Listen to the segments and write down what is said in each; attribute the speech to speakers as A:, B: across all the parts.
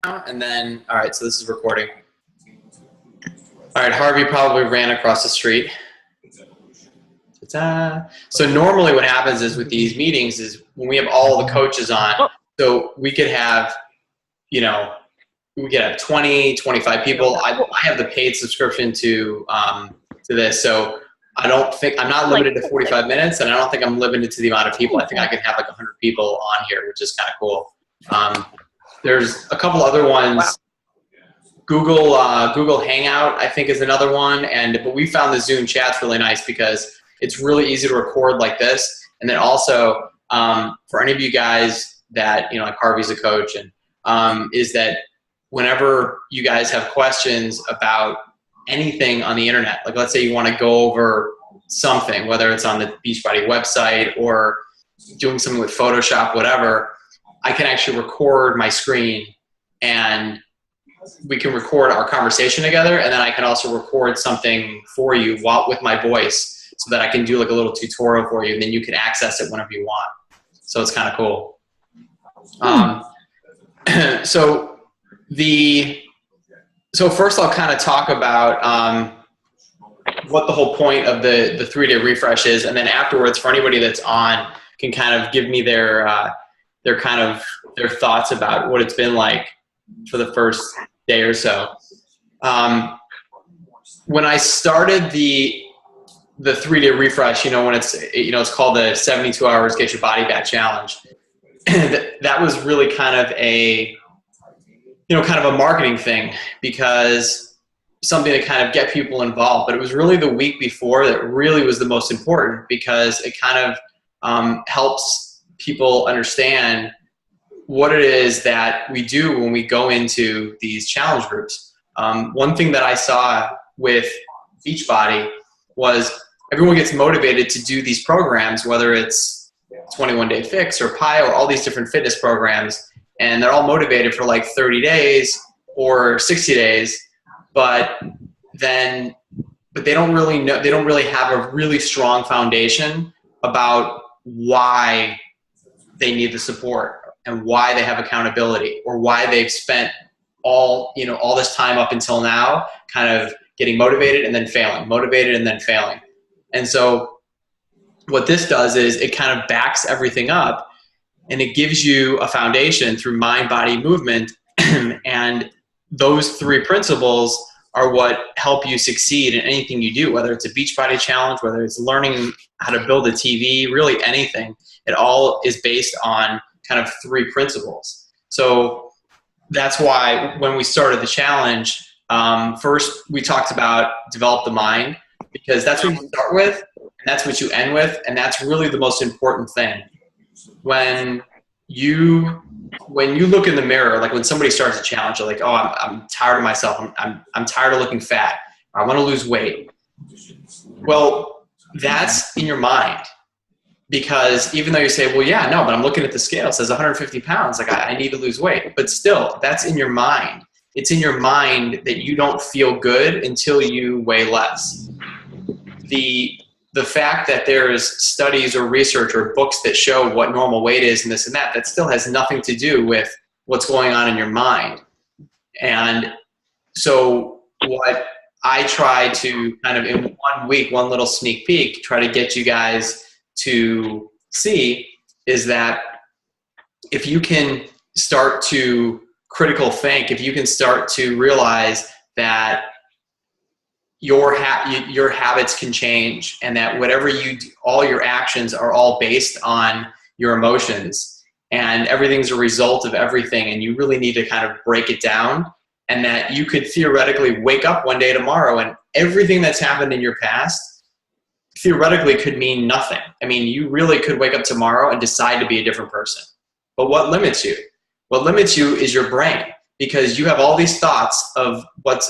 A: And then, all right, so this is recording. All right, Harvey probably ran across the street. So normally what happens is with these meetings is when we have all the coaches on, so we could have, you know, we could have 20, 25 people. I have the paid subscription to this, so I don't think, I'm not limited to 45 minutes, and I don't think I'm limited to the amount of people. I think I could have like 100 people on here, which is kind of cool. There's a couple other ones. Wow. Google Hangout, I think, is another one, but we found the Zoom chat's really nice because it's really easy to record like this. And then also, for any of you guys that, you know, like Harvey's a coach, and is that whenever you guys have questions about anything on the internet, like let's say you want to go over something, whether it's on the Beachbody website or doing something with Photoshop, whatever, I can actually record my screen and we can record our conversation together, and then I can also record something for you with my voice so that I can do like a little tutorial for you, and then you can access it whenever you want. So it's kind of cool. So first I'll kind of talk about what the whole point of the 3-day refresh is, and then afterwards, for anybody that's on, can kind of give me their thoughts about what it's been like for the first day or so. When I started the 3-day refresh, you know, when it's called the 72 hours get your body back challenge, that was really kind of a marketing thing, because something to kind of get people involved. But it was really the week before that really was the most important, because it kind of helps people understand what it is that we do when we go into these challenge groups. One thing that I saw with Beachbody was everyone gets motivated to do these programs, whether it's 21 Day Fix or PI or all these different fitness programs, and they're all motivated for like 30 days or 60 days, but they don't really know, they don't really have a really strong foundation about why they need the support and why they have accountability, or why they've spent all this time up until now kind of getting motivated and then failing, motivated and then failing. And so what this does is it kind of backs everything up, and it gives you a foundation through mind, body, movement. And those three principles are what help you succeed in anything you do, whether it's a Beachbody challenge, whether it's learning how to build a TV, really anything. It all is based on kind of three principles. So that's why when we started the challenge, first we talked about develop the mind, because that's what you start with and that's what you end with, and that's really the most important thing. When you look in the mirror, like when somebody starts a challenge, you're like, oh, I'm tired of myself. I'm tired of looking fat. I want to lose weight. Well, that's in your mind. Because even though you say, well, yeah, no, but I'm looking at the scale, it says 150 pounds, like I need to lose weight. But still, that's in your mind. It's in your mind that you don't feel good until you weigh less. The fact that there's studies or research or books that show what normal weight is and this and that still has nothing to do with what's going on in your mind. And so what I try to kind of in 1 week, one little sneak peek, try to get you guys to see is that if you can start to critical think, if you can start to realize that your habits can change, and that whatever you do, all your actions are all based on your emotions, and everything's a result of everything, and you really need to kind of break it down, and that you could theoretically wake up one day tomorrow and everything that's happened in your past theoretically could mean nothing. I mean, you really could wake up tomorrow and decide to be a different person. But what limits you? What limits you is your brain, because you have all these thoughts of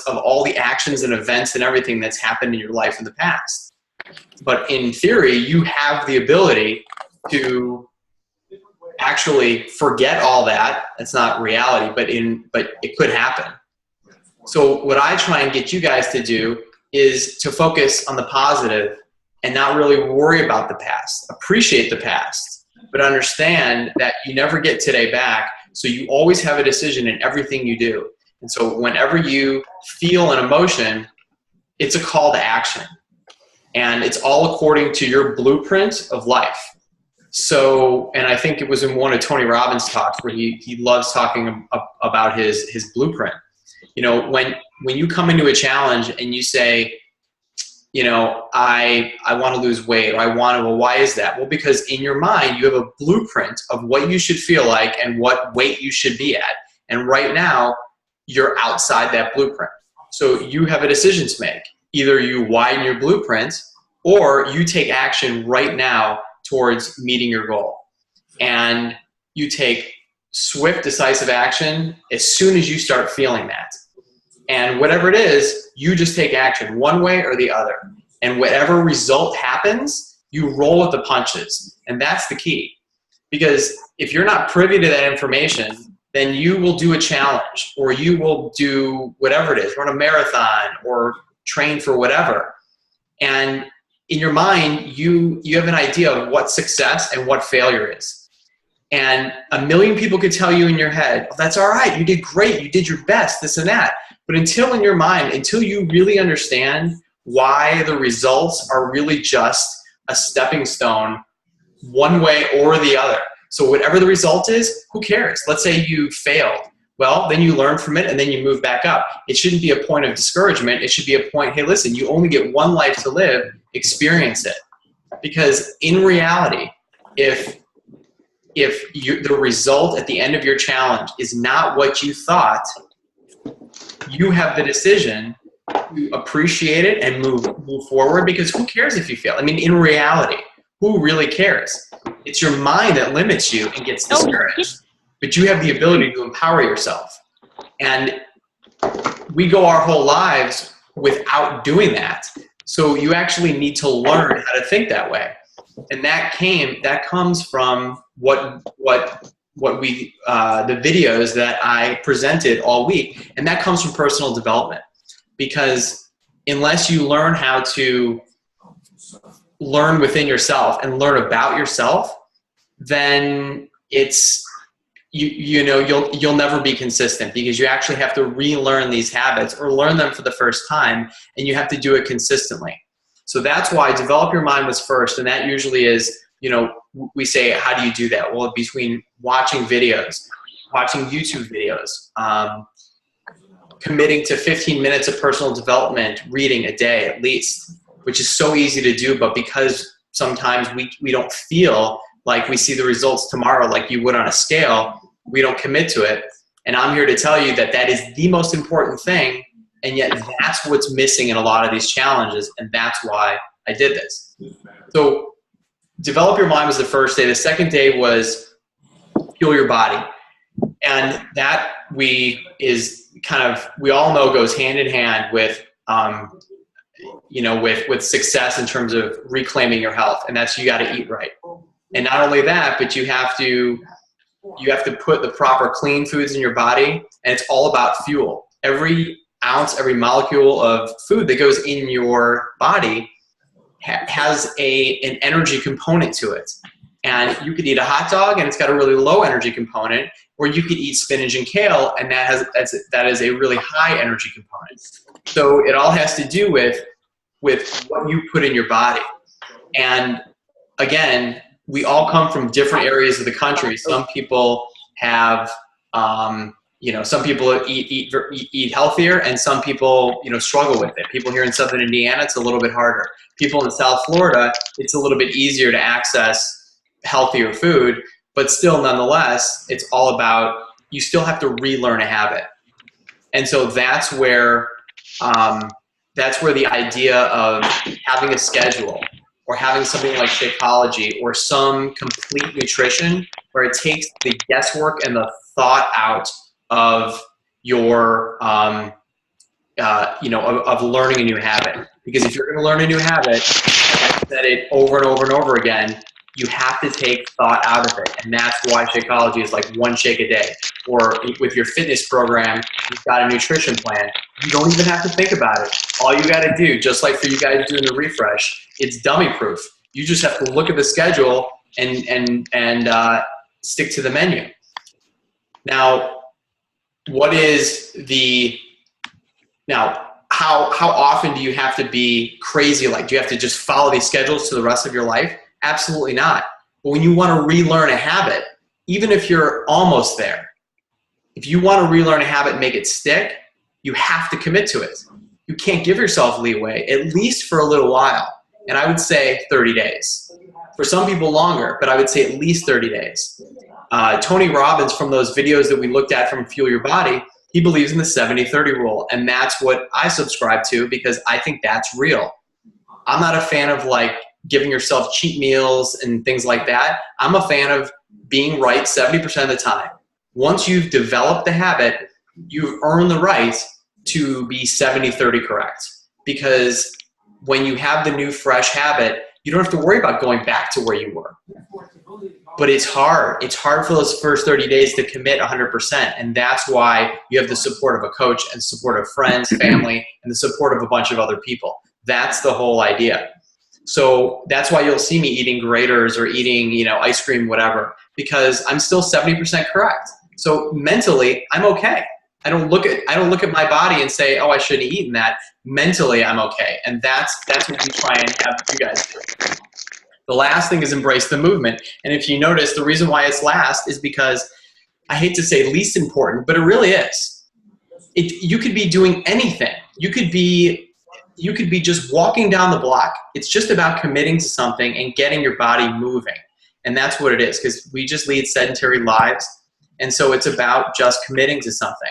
A: all the actions and events and everything that's happened in your life in the past. But in theory, you have the ability to actually forget all that. It's not reality, but it could happen. So what I try and get you guys to do is to focus on the positive and not really worry about the past. Appreciate the past, but understand that you never get today back. So you always have a decision in everything you do. And so whenever you feel an emotion, it's a call to action. And it's all according to your blueprint of life. So, and I think it was in one of Tony Robbins' talks where he loves talking about his blueprint. You know, when you come into a challenge and you say, you know, I want to lose weight, or I want to, well, why is that? Well, because in your mind, you have a blueprint of what you should feel like and what weight you should be at. And right now, you're outside that blueprint. So you have a decision to make. Either you widen your blueprint or you take action right now towards meeting your goal. And you take swift, decisive action as soon as you start feeling that. And whatever it is, you just take action one way or the other. And whatever result happens, you roll with the punches. And that's the key. Because if you're not privy to that information, then you will do a challenge, or you will do whatever it is, run a marathon or train for whatever. And in your mind, you have an idea of what success and what failure is. And a million people could tell you in your head, oh, that's all right, you did great, you did your best, this and that. But until in your mind, until you really understand why the results are really just a stepping stone one way or the other. So whatever the result is, who cares? Let's say you failed. Well, then you learn from it and then you move back up. It shouldn't be a point of discouragement. It should be a point, hey, listen, you only get one life to live, experience it. Because in reality, if the result at the end of your challenge is not what you thought, you have the decision to appreciate it and move forward, because who cares if you fail? I mean, in reality, who really cares? It's your mind that limits you and gets discouraged. But you have the ability to empower yourself. And we go our whole lives without doing that. So you actually need to learn how to think that way. And that comes from what we the videos that I presented all week, and that comes from personal development. Because unless you learn how to learn within yourself and learn about yourself, then you'll never be consistent, because you actually have to relearn these habits or learn them for the first time, and you have to do it consistently. So that's why develop your mind was first, and that usually is, you know, we say, how do you do that? Well, between watching videos, watching YouTube videos, committing to 15 minutes of personal development, reading a day at least, which is so easy to do, but because sometimes we don't feel like we see the results tomorrow like you would on a scale, we don't commit to it. And I'm here to tell you that that is the most important thing, and yet that's what's missing in a lot of these challenges, and that's why I did this. So develop your mind was the first day. The second day was fuel your body. And that we all know goes hand in hand with with success in terms of reclaiming your health, and that's you got to eat right. And not only that, but you have to put the proper clean foods in your body, and it's all about fuel. Every ounce, every molecule of food that goes in your body has an energy component to it. And you could eat a hot dog and it's got a really low energy component, or you could eat spinach and kale and that is a really high energy component. So it all has to do with what you put in your body. And again, we all come from different areas of the country. Some people have, some people eat healthier, and some people, struggle with it. People here in Southern Indiana, it's a little bit harder. People in South Florida, it's a little bit easier to access healthier food, but still, nonetheless, it's all about, you still have to relearn a habit. And so that's where the idea of having a schedule, or having something like Shakeology, or some complete nutrition where it takes the guesswork and the thought out of your, of learning a new habit. Because if you're going to learn a new habit, I've said it over and over and over again, you have to take thought out of it. And that's why Shakeology is like one shake a day. Or with your fitness program, you've got a nutrition plan. You don't even have to think about it. All you got to do, just like for you guys doing the refresh, it's dummy proof. You just have to look at the schedule and stick to the menu. Now, what is the, now, how often do you have to be crazy? Like, do you have to just follow these schedules to the rest of your life? Absolutely not. But when you want to relearn a habit, even if you're almost there, if you want to relearn a habit and make it stick, you have to commit to it. You can't give yourself leeway, at least for a little while. And I would say 30 days. For some people longer, but I would say at least 30 days. Tony Robbins, from those videos that we looked at from Fuel Your Body, he believes in the 70-30 rule. And that's what I subscribe to because I think that's real. I'm not a fan of like giving yourself cheat meals and things like that. I'm a fan of being right 70% of the time. Once you've developed the habit, you've earned the right to be 70-30 correct. Because when you have the new fresh habit, you don't have to worry about going back to where you were. But it's hard. It's hard for those first 30 days to commit 100%. And that's why you have the support of a coach and support of friends, family, and the support of a bunch of other people. That's the whole idea. So that's why you'll see me eating graters or eating, you know, ice cream, whatever, because I'm still 70% correct. So mentally, I'm okay. I don't look at my body and say, oh, I shouldn't have eaten that. Mentally, I'm okay. And that's what we try and have you guys do. The last thing is embrace the movement. And if you notice, the reason why it's last is because, I hate to say least important, but it really is. You could be doing anything. You could be just walking down the block. It's just about committing to something and getting your body moving. And that's what it is, because we just lead sedentary lives. And so it's about just committing to something.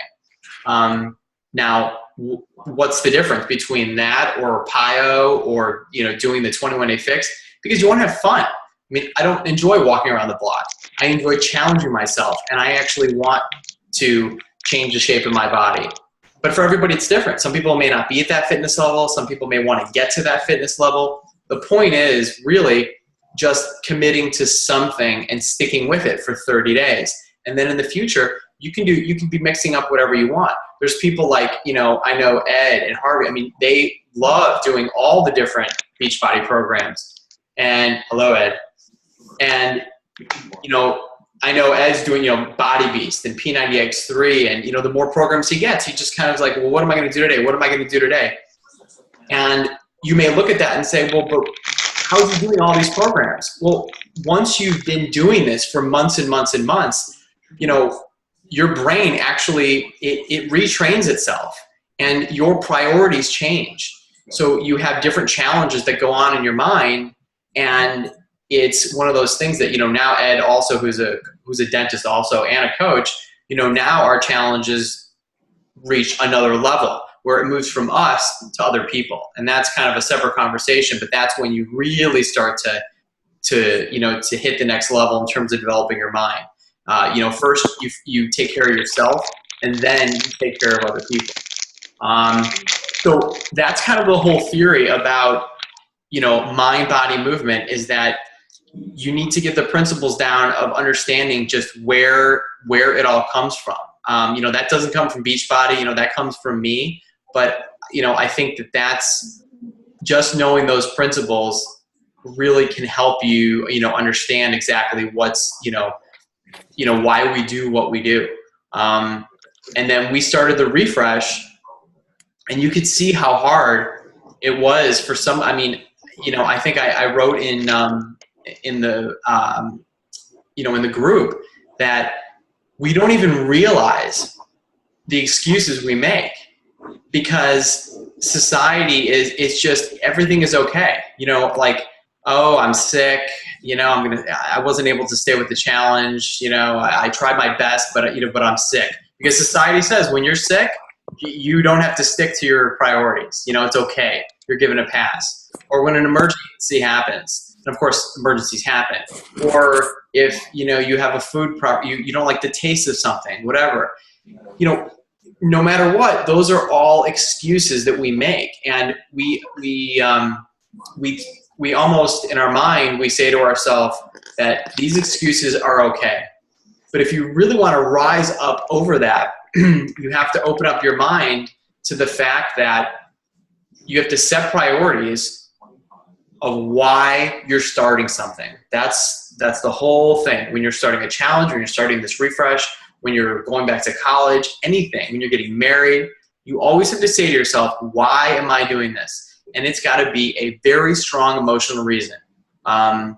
A: Now, what's the difference between that or PIO or, you know, doing the 21-day fix? Because you want to have fun. I mean, I don't enjoy walking around the block. I enjoy challenging myself, and I actually want to change the shape of my body. But for everybody, it's different. Some people may not be at that fitness level. Some people may want to get to that fitness level. The point is really just committing to something and sticking with it for 30 days. And then in the future, you can be mixing up whatever you want. There's people like, you know, I know Ed and Harvey. I mean, they love doing all the different Beachbody programs. And hello, Ed. And, you know, I know Ed's doing, you know, Body Beast and P90X3, and, you know, the more programs he gets, he just kind of like, well, what am I going to do today? What am I going to do today? And you may look at that and say, well, but how's he doing all these programs? Well, once you've been doing this for months and months and months, you know, your brain actually, it retrains itself and your priorities change. So you have different challenges that go on in your mind. And it's one of those things that, you know, now Ed also, who's a dentist also and a coach, you know, now our challenges reach another level where it moves from us to other people. And that's kind of a separate conversation, but that's when you really start to you know, to hit the next level in terms of developing your mind. You know, first you take care of yourself and then you take care of other people. So that's kind of the whole theory about, you know, mind-body movement, is that you need to get the principles down of understanding just where it all comes from. You know, that doesn't come from Beachbody, you know, that comes from me. But, you know, I think that's just knowing those principles really can help you, you know, understand exactly what's, you know, why we do what we do. And then we started the refresh, and you could see how hard it was for some. I mean, you know, I think I wrote in the you know, in the group that we don't even realize the excuses we make, because society it's just everything is okay. You know, like, oh, I'm sick. You know, I wasn't able to stay with the challenge. You know, I tried my best, but, you know, but I'm sick. Because society says when you're sick, you don't have to stick to your priorities. You know, it's okay. You're given a pass. Or when an emergency happens, and of course emergencies happen. Or if, you know, you have a food you don't like the taste of something, whatever. You know, no matter what, those are all excuses that we make, and we almost in our mind we say to ourselves that these excuses are okay. But if you really want to rise up over that, you have to open up your mind to the fact that you have to set priorities of why you're starting something. That's the whole thing. When you're starting a challenge, when you're starting this refresh, when you're going back to college, anything, when you're getting married, you always have to say to yourself, why am I doing this? And it's got to be a very strong emotional reason. I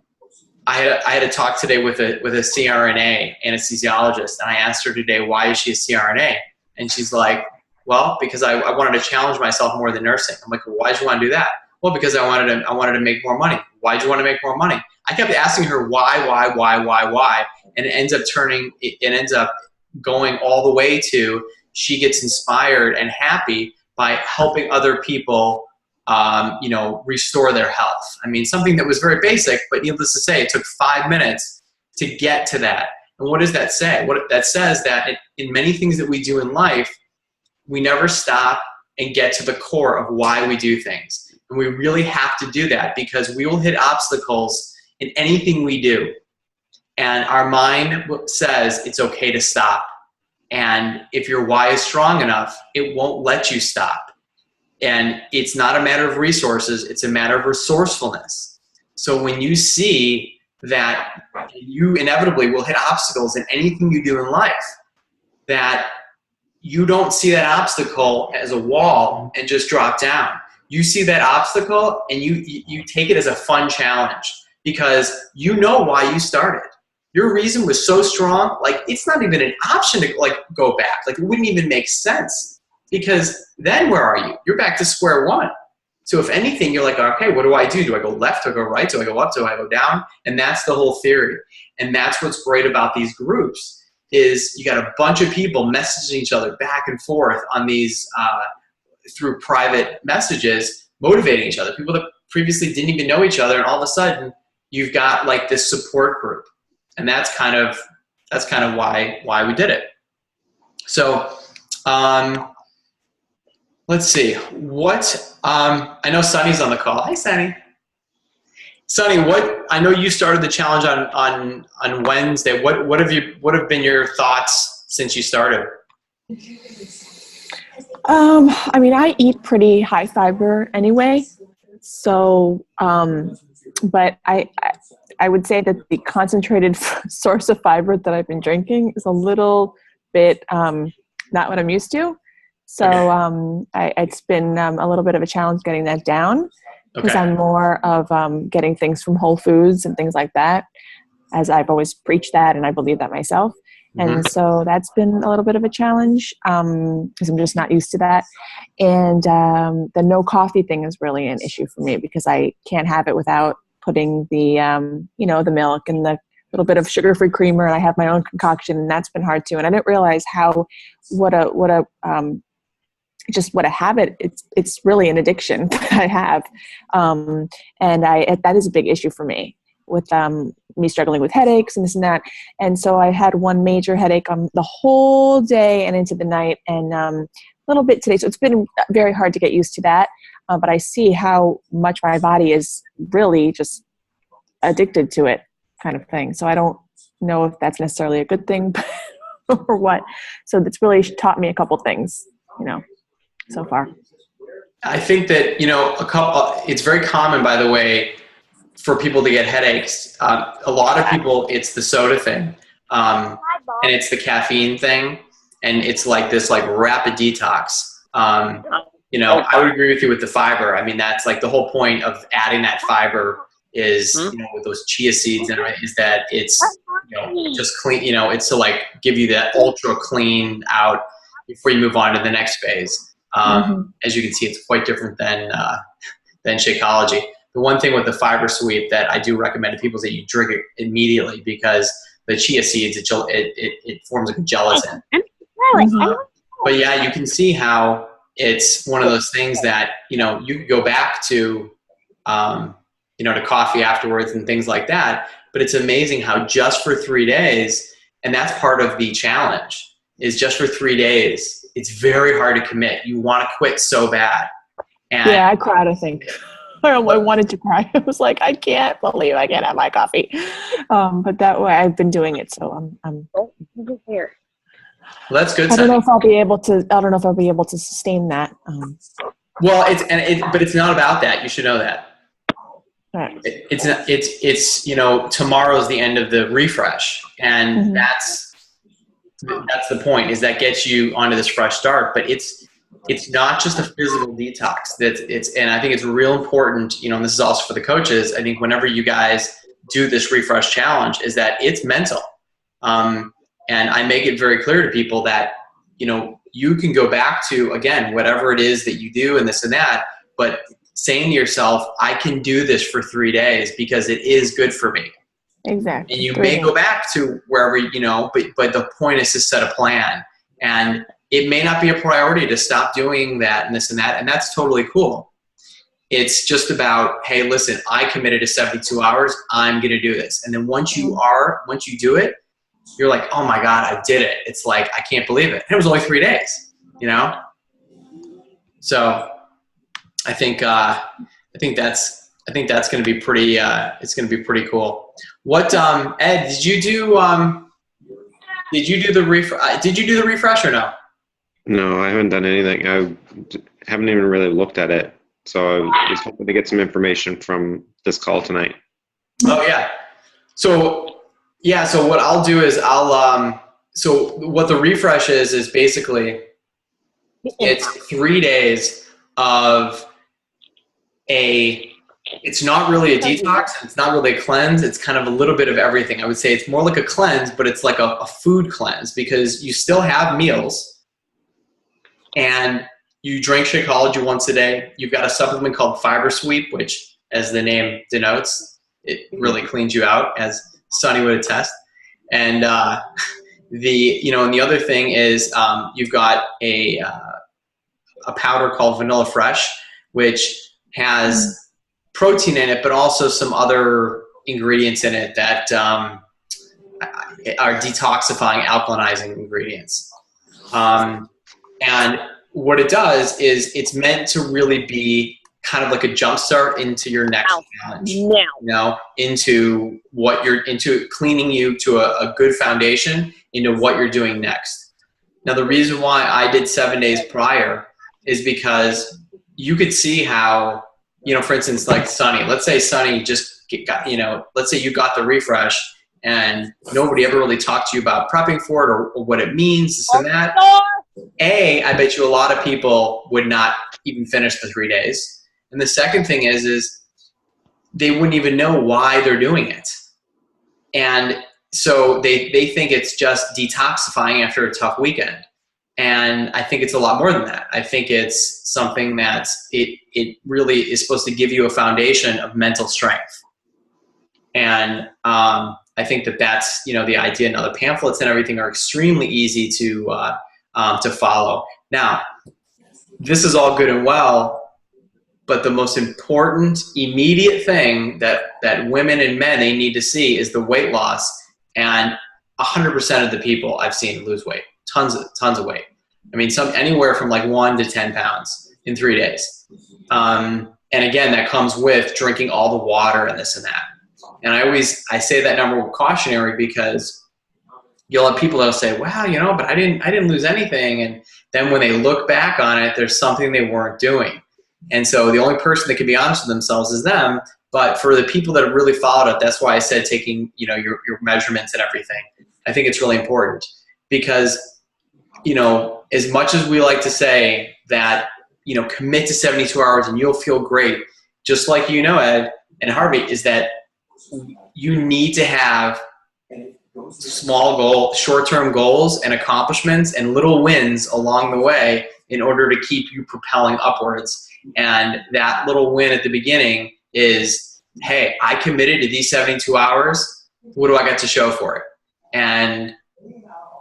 A: had a talk today with a CRNA anesthesiologist, and I asked her today, why is she a CRNA? And she's like, well, because I wanted to challenge myself more than nursing. I'm like, well, why did you want to do that? Well, because I wanted to make more money. Why did you want to make more money? I kept asking her why, and it ends up going all the way to she gets inspired and happy by helping other people, restore their health. I mean, something that was very basic, but needless to say, it took 5 minutes to get to that. And what does that say? What that says that in many things that we do in life, we never stop and get to the core of why we do things. And we really have to do that because we will hit obstacles in anything we do. And our mind says it's okay to stop. And if your why is strong enough, it won't let you stop. And it's not a matter of resources, it's a matter of resourcefulness. So when you see that you inevitably will hit obstacles in anything you do in life, that you don't see that obstacle as a wall and just drop down. You see that obstacle and you take it as a fun challenge because you know why you started. Your reason was so strong, like it's not even an option to like go back. Like it wouldn't even make sense because then where are you? You're back to square one. So if anything, you're like, okay, what do I do? Do I go left? Do I go right? Do I go up? Do I go down? And that's the whole theory. And that's what's great about these groups is you got a bunch of people messaging each other back and forth on these through private messages, motivating each other. People that previously didn't even know each other, and all of a sudden you've got like this support group. And that's kind of why we did it. So let's see. I know Sunny's on the call. Hi, Sunny. Sunny, I know you started the challenge on Wednesday. What have been your thoughts since you started?
B: I mean, I eat pretty high fiber anyway. So, but I would say that the concentrated source of fiber that I've been drinking is a little bit not what I'm used to. So it's been a little bit of a challenge getting that down because I'm more of getting things from Whole Foods and things like that, as I've always preached that and I believe that myself. And so that's been a little bit of a challenge because I'm just not used to that. And the no coffee thing is really an issue for me because I can't have it without putting the, the milk and the little bit of sugar-free creamer, and I have my own concoction, and that's been hard too. And I didn't realize what a habit it's really an addiction that I have, and that is a big issue for me with me struggling with headaches and this and that. And so I had one major headache on the whole day and into the night, and a little bit today. So it's been very hard to get used to that. But I see how much my body is really just addicted to it, kind of thing. So I don't know if that's necessarily a good thing or what. So it's really taught me a couple things, so far.
A: I think that, it's very common, by the way, for people to get headaches. A lot of people, it's the soda thing, and it's the caffeine thing, and it's like this like rapid detox. I would agree with you with the fiber. I mean, that's like the whole point of adding that fiber is, with those chia seeds in it, is that it's, just clean, it's to like give you that ultra clean out before you move on to the next phase. As you can see, it's quite different than Shakeology. The one thing with the fiber sweep that I do recommend to people is that you drink it immediately because the chia seeds, it forms like a gelatin. But yeah, you can see how it's one of those things that, you could go back to, to coffee afterwards and things like that. But it's amazing how just for 3 days, and that's part of the challenge, is just for 3 days, it's very hard to commit. You want to quit so bad. And
B: yeah, I cried, I think. I wanted to cry. I was like, I can't believe I can't have my coffee. But that way I've been doing it. So I'm here.
A: Well, that's good.
B: I don't know if I'll be able to sustain that.
A: Well, but it's not about that. You should know that.
B: Right.
A: It's tomorrow's the end of the refresh, and that's the point, is that gets you onto this fresh start. But it's not just a physical detox. And I think it's real important, and this is also for the coaches. I think whenever you guys do this refresh challenge, is that it's mental. And I make it very clear to people that, you can go back to, again, whatever it is that you do and this and that, but saying to yourself, I can do this for 3 days because it is good for me.
B: Exactly.
A: And you may go back to wherever, but the point is to set a plan. And it may not be a priority to stop doing that and this and that, and that's totally cool. It's just about, hey, listen, I committed to 72 hours. I'm going to do this. And then once you do it, you're like, oh my God, I did it. It's like, I can't believe it. And it was only 3 days, So I think that's going to be pretty, it's going to be pretty cool. What, Ed, did you do the refresh or no?
C: No, I haven't done anything. I haven't even really looked at it. So I was hoping to get some information from this call tonight.
A: Oh yeah. So what I'll do is so what the refresh is basically, it's 3 days of it's not really a detox, it's not really a cleanse, it's kind of a little bit of everything. I would say it's more like a cleanse, but it's like a food cleanse, because you still have meals and you drink Shakeology once a day. You've got a supplement called Fiber Sweep, which, as the name denotes, it really cleans you out, as Sonny would attest. And the other thing is you've got a powder called Vanilla Fresh, which has protein in it, but also some other ingredients in it that are detoxifying, alkalinizing ingredients. And what it does is it's meant to really be kind of like a jump start into your next challenge. Into cleaning you to a good foundation into what you're doing next. Now, the reason why I did 7 days prior is because you could see how, for instance, like Sonny, let's say Sonny just got, let's say you got the refresh and nobody ever really talked to you about prepping for it or what it means, this and that. I bet you a lot of people would not even finish the 3 days. And the second thing is they wouldn't even know why they're doing it. And so they think it's just detoxifying after a tough weekend. And I think it's a lot more than that. I think it's something that it really is supposed to give you a foundation of mental strength. And I think that's, the idea. Now, the pamphlets and everything are extremely easy to follow. Now, this is all good and well, but the most important immediate thing that women and men, they need to see is the weight loss. And 100% of the people I've seen lose weight, tons of weight. I mean, anywhere from like 1 to 10 pounds in 3 days. And again, that comes with drinking all the water and this and that. And I say that number cautionary, because you'll have people that'll say, wow, but I didn't lose anything. And then when they look back on it, there's something they weren't doing. And so the only person that can be honest with themselves is them. But for the people that have really followed it, that's why I said taking, your measurements and everything. I think it's really important, because, as much as we like to say that, commit to 72 hours and you'll feel great, just like, Ed and Harvey, is that you need to have small short-term goals and accomplishments and little wins along the way in order to keep you propelling upwards. And that little win at the beginning is, hey, I committed to these 72 hours. What do I got to show for it? And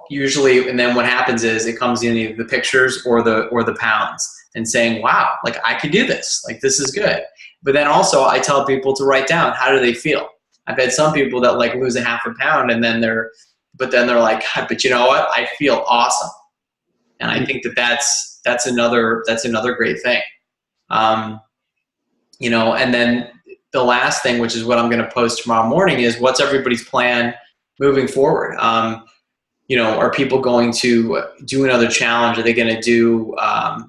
A: usually, and then what happens is it comes in either the pictures or the pounds, and saying, wow, like I could do this. Like, this is good. But then also I tell people to write down, how do they feel? I've had some people that like lose a half a pound and then they're like, God, but you know what? I feel awesome. And I think that's another great thing. And then the last thing, which is what I'm going to post tomorrow morning, is what's everybody's plan moving forward? Are people going to do another challenge? Are they going to do, a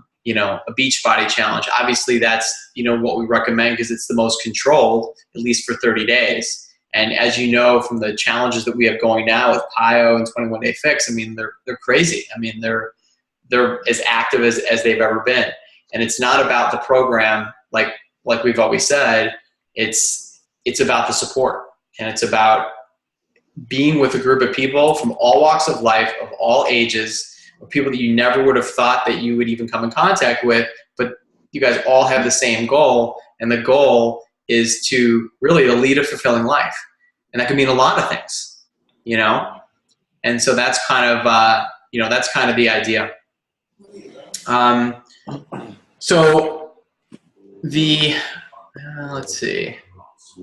A: beachbody challenge? Obviously that's, what we recommend, because it's the most controlled, at least for 30 days. And as you know, from the challenges that we have going now with PIO and 21 Day Fix, I mean, they're crazy. I mean, they're as active as they've ever been. And it's not about the program, like we've always said. It's about the support, and it's about being with a group of people from all walks of life, of all ages, of people that you never would have thought that you would even come in contact with, but you guys all have the same goal, and the goal is to really lead a fulfilling life. And that can mean a lot of things, you know? And so that's kind of, that's kind of the idea. So let's see.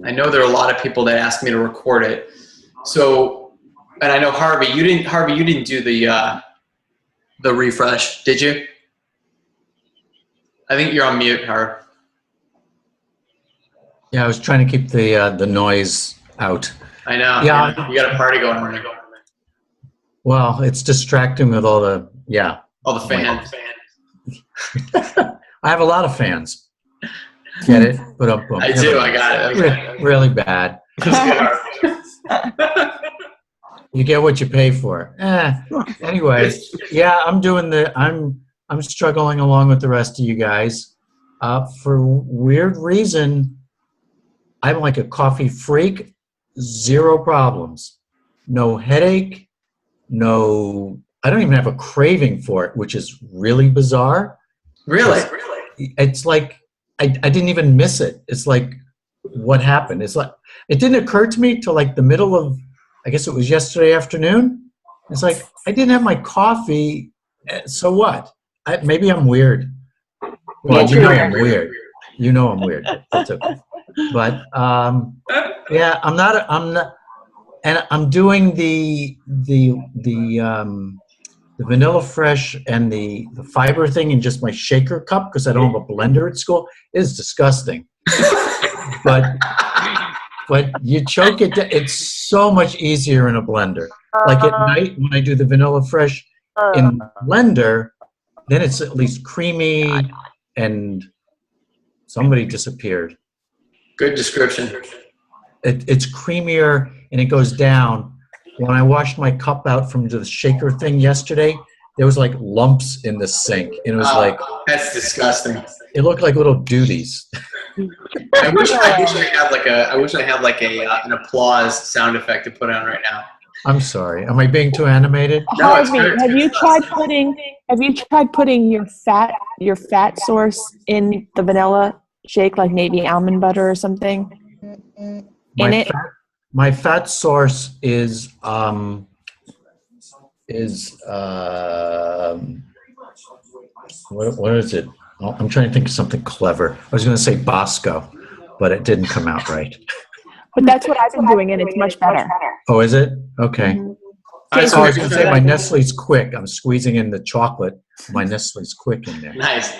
A: I know there are a lot of people that asked me to record it. So, and I know Harvey, you didn't do the refresh, did you? I think you're on mute, Harv.
D: Yeah, I was trying to keep the noise out.
A: I know.
D: Yeah.
A: You got a party going right now.
D: Well, it's distracting with all the,
A: All the fans.
D: I have a lot of fans. Get it? But
A: I do. I got it.
D: Really bad. You get what you pay for. Anyway, yeah, I'm struggling along with the rest of you guys. For weird reason, I'm like a coffee freak. 0 problems. No headache. No, I don't even have a craving for it, which is really bizarre.
A: Really?
D: It's like I didn't even miss it. It's like, what happened? It's like it didn't occur to me till like the middle of, I guess it was yesterday afternoon. It's like I didn't have my coffee. So what? Maybe I'm weird. Well, you know I'm weird. You know I'm weird. That's okay. But yeah, I'm not, and I'm doing the Vanilla Fresh and the fiber thing in just my shaker cup because I don't have a blender at school. It is disgusting. but you choke it. It's so much easier in a blender. Like at night when I do the Vanilla Fresh in blender, then it's at least creamy and somebody disappeared.
A: Good description.
D: It's creamier and it goes down. When I washed my cup out from the shaker thing yesterday, there was like lumps in the sink. And it was like,
A: that's disgusting.
D: It looked like little duties.
A: I wish I had an applause sound effect to put on right now.
D: I'm sorry. Am I being too animated?
A: No,
B: Harvey, have you tried putting your fat source in the vanilla shake, like maybe almond butter or something?
D: My fat source is what is it? Oh, I'm trying to think of something clever. I was going to say Bosco, but it didn't come out right.
B: But that's what I've been doing, and it's much better.
D: Oh, is it? Okay.
B: Mm-hmm.
D: I was going to say my Nestle's Quick. I'm squeezing in the chocolate. My Nestle's Quick in there.
A: Nice.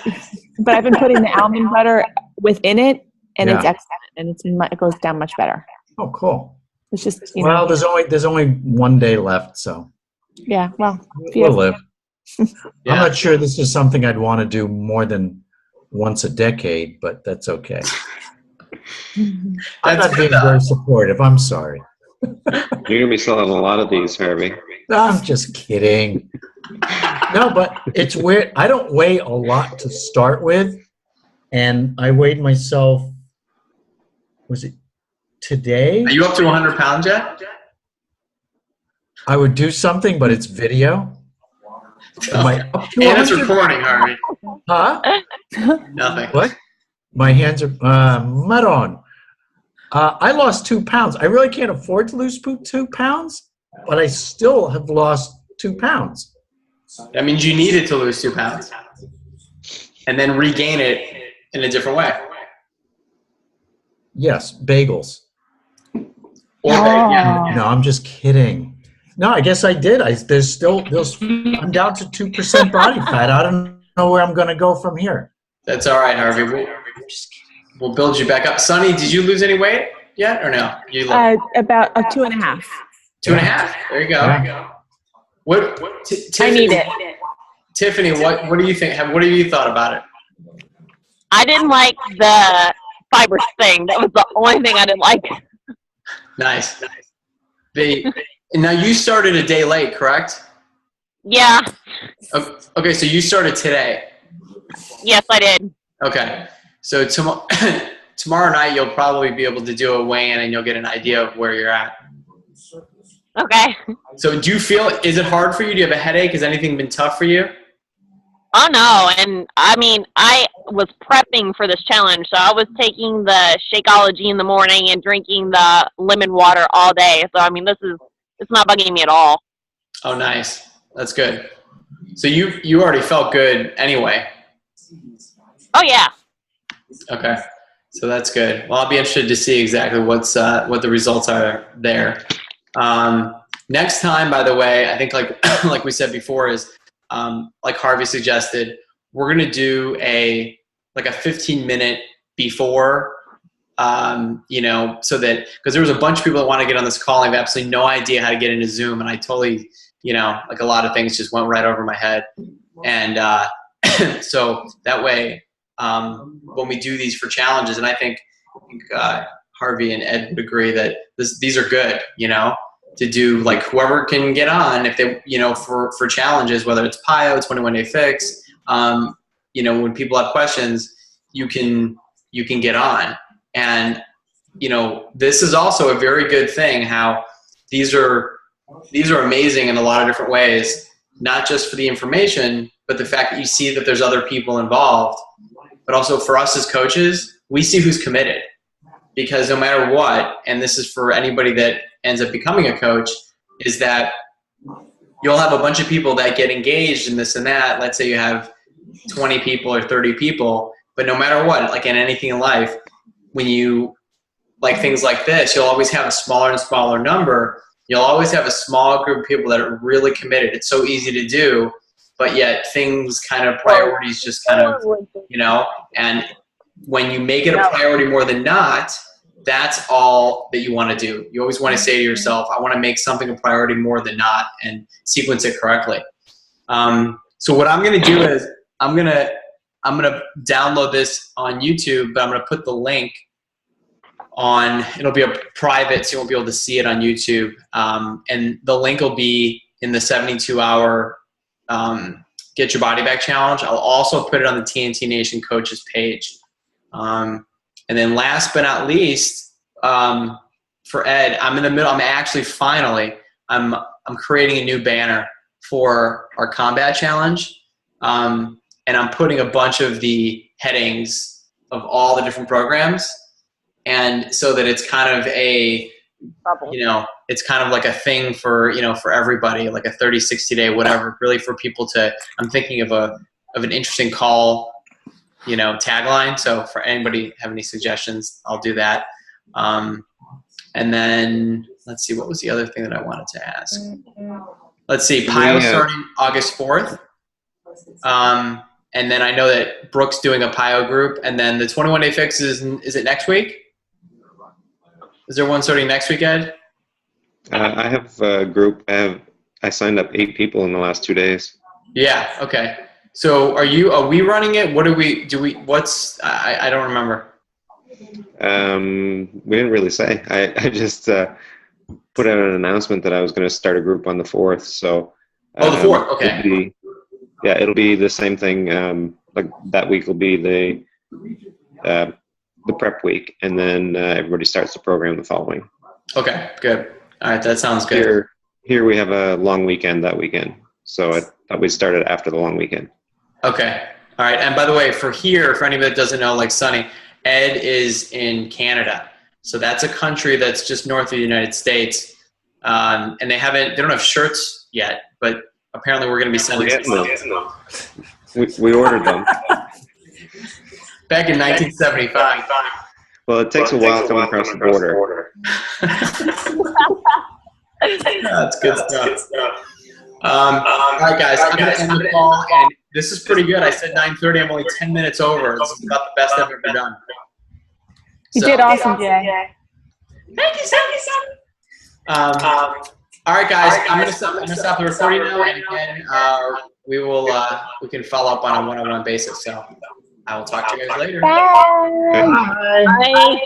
B: But I've been putting the almond butter within it, and it's excellent, and it goes down much better.
D: Oh, cool.
B: It's just
D: well, there's only 1 day left, so
B: yeah. Well,
D: we'll live. I'm not sure this is something I'd want to do more than once a decade, but that's okay. I'm not being very supportive. I'm sorry.
C: You're gonna be selling a lot of these, Harvey.
D: I'm just kidding. No, but it's weird. I don't weigh a lot to start with, and I weighed myself. Was it today?
A: Are you up to 100 pounds yet?
D: I would do something, but it's video.
A: And it's recording, Harvey.
D: Huh?
A: Nothing.
D: What? My hands are Maron. I lost 2 pounds. I really can't afford to lose 2 pounds, but I still have lost 2 pounds.
A: That means you needed to lose 2 pounds and then regain it in a different way.
D: Yes, bagels.
A: Yeah.
D: No, I'm just kidding. No, I guess I did. I'm down to 2% body fat. I don't know where I'm going to go from here.
A: That's all right, Harvey. We'll build you back up. Sonny, did you lose any weight yet or no?
B: About 2.5.
A: 2.5. There you go.
D: Yeah.
A: Tiffany,
B: I need it.
A: Tiffany, what do you think? What have you thought about it?
E: I didn't like the fiber thing. That was the only thing I didn't like.
A: Nice. Now you started a day late, correct?
E: Yeah.
A: Okay, so you started today.
E: Yes, I did.
A: Okay, so tomorrow night you'll probably be able to do a weigh-in and you'll get an idea of where you're at.
E: Okay.
A: So do you feel, is it hard for you? Do you have a headache? Has anything been tough for you?
E: Oh no, and I mean, I was prepping for this challenge, so I was taking the Shakeology in the morning and drinking the lemon water all day. So I mean, it's not bugging me at all.
A: Oh, nice. That's good. So you already felt good anyway.
E: Oh yeah.
A: Okay, so that's good. Well, I'll be interested to see exactly what the results are there. Next time, by the way, I think like we said before is like Harvey suggested, we're gonna do a 15-minute before, so that because there was a bunch of people that want to get on this call, and I have absolutely no idea how to get into Zoom, and I totally, like a lot of things just went right over my head, and so that way. When we do these for challenges, and I think Harvey and Ed would agree that these are good, to do, like whoever can get on if they, for challenges, whether it's PIO, 21-day fix, when people have questions, you can get on. And, this is also a very good thing how these are amazing in a lot of different ways, not just for the information, but the fact that you see that there's other people involved. But also for us as coaches, we see who's committed, because no matter what, and this is for anybody that ends up becoming a coach, is that you'll have a bunch of people that get engaged in this and that. Let's say you have 20 people or 30 people, but no matter what, like in anything in life, when you like things like this, you'll always have a smaller and smaller number. You'll always have a small group of people that are really committed. It's so easy to do. But yet things kind of priorities just kind of, and when you make it a priority more than not, that's all that you want to do. You always want to say to yourself, I want to make something a priority more than not and sequence it correctly. So what I'm going to do is I'm going to download this on YouTube, but I'm going to put the link on, it'll be a private, so you won't be able to see it on YouTube. And the link will be in the 72-hour Get Your Body Back Challenge. I'll also put it on the TNT Nation coaches page. And then last but not least, for Ed, I'm in the middle. I'm actually finally, I'm creating a new banner for our combat challenge. And I'm putting a bunch of the headings of all the different programs. And so that it's kind of a, it's kind of like a thing for, for everybody, like a 30, 60-day, whatever, really for people to, I'm thinking of an interesting call, tagline. So for anybody have any suggestions, I'll do that. And then let's see, what was the other thing that I wanted to ask? Let's see, PIO starting August 4th. And then I know that Brooke's doing a PIO group, and then the 21-day fix is it next week? Is there one starting next week, Ed?
C: I have a group. I signed up 8 people in the last 2 days.
A: Yeah. Okay. So are we running it? What what's, I don't remember.
C: We didn't really say. I just put out an announcement that I was going to start a group on the 4th. So.
A: The 4th. Okay.
C: It'll be the same thing. Like that week will be the prep week, and then everybody starts the program the following.
A: Okay, good. All right, that sounds good.
C: Here we have a long weekend that weekend, so I thought we started after the long weekend.
A: Okay, all right. And by the way, for anybody that doesn't know, like Sonny, Ed is in Canada, so that's a country that's just north of the United States, and they don't have shirts yet, but apparently we're going to be sending
C: them. We ordered them.
A: Back in 1975.
C: Well, it takes a while coming across the border.
A: That's good stuff. All right, guys, I'm going to end the call, and this is pretty good. I said 9:30. I'm only 10 minutes over. This is about the best I've ever done.
B: You did awesome, Jay.
E: Thank you,
A: all right, guys, I'm going to stop the recording now, and again, we can follow up on a one-on-one basis. So I will talk to you guys later.
B: Bye.
E: Bye.